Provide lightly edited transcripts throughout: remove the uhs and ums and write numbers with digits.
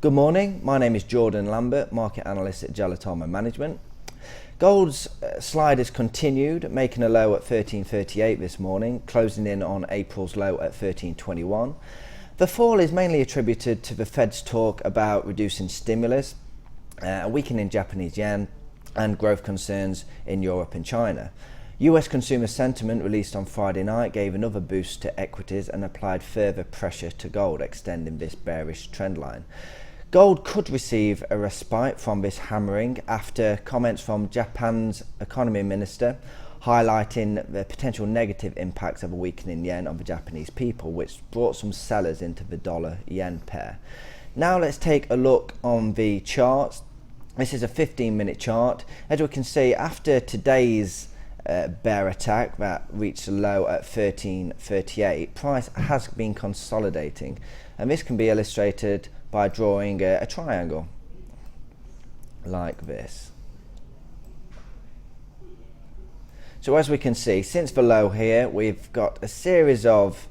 Good morning, my name is Jordan Lambert, Market Analyst at Gelatama Management. Gold's slide has continued, making a low at 13.38 this morning, closing in on April's low at 13.21. The fall is mainly attributed to the Fed's talk about reducing stimulus, a weakening Japanese yen, and growth concerns in Europe and China. US consumer sentiment released on Friday night gave another boost to equities and applied further pressure to gold, extending this bearish trend line. Gold could receive a respite from this hammering after comments from Japan's economy minister highlighting the potential negative impacts of a weakening yen on the Japanese people, which brought some sellers into the dollar-yen pair. Now let's take a look on the charts. This is a 15-minute chart. As we can see, after today's bear attack that reached a low at 13.38, price has been consolidating, and this can be illustrated by drawing a triangle like this. So as we can see, since the low here, we've got a series of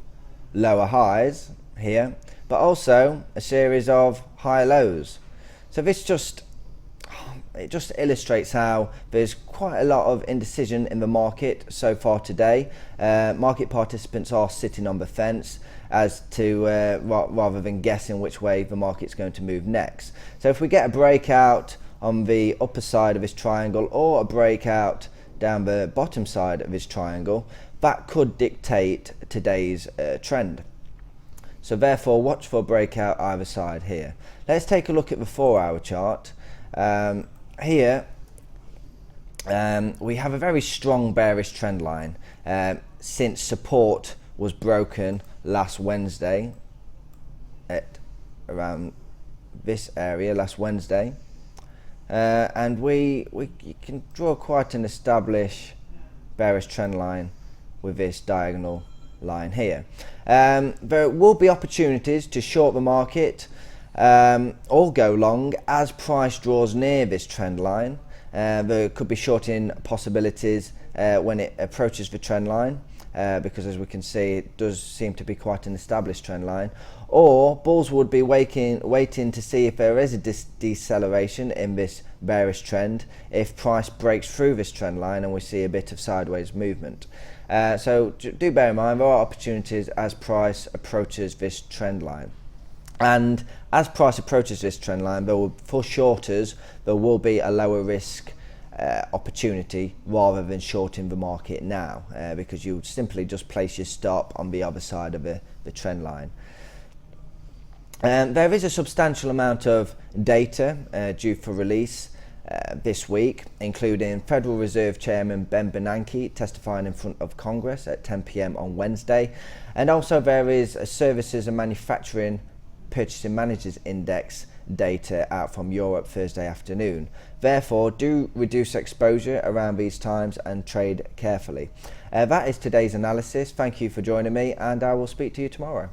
lower highs here, but also a series of high lows. So this just illustrates how there's quite a lot of indecision in the market so far today. Market participants are sitting on the fence as to rather than guessing which way the market's going to move next. So if we get a breakout on the upper side of this triangle or a breakout down the bottom side of this triangle, that could dictate today's trend. So therefore watch for a breakout either side here. Let's take a look at the 4-hour chart. Here we have a very strong bearish trend line since support was broken last Wednesday at around this area last Wednesday, and we can draw quite an established bearish trend line with this diagonal line here. There will be opportunities to short the market or go long as price draws near this trend line. There could be shorting possibilities when it approaches the trend line, because as we can see, it does seem to be quite an established trend line. Or bulls would be waiting to see if there is a deceleration in this bearish trend if price breaks through this trend line and we see a bit of sideways movement. So do bear in mind there are opportunities as price approaches this trend line. And as price approaches this trend line, for shorters, there will be a lower risk opportunity rather than shorting the market now, because you would simply just place your stop on the other side of the trend line. There is a substantial amount of data due for release this week, including Federal Reserve Chairman Ben Bernanke testifying in front of Congress at 10 p.m. on Wednesday, and also there is a Services and Manufacturing Purchasing Managers Index data out from Europe Thursday afternoon. Therefore, do reduce exposure around these times and trade carefully. That is today's analysis. Thank you for joining me, and I will speak to you tomorrow.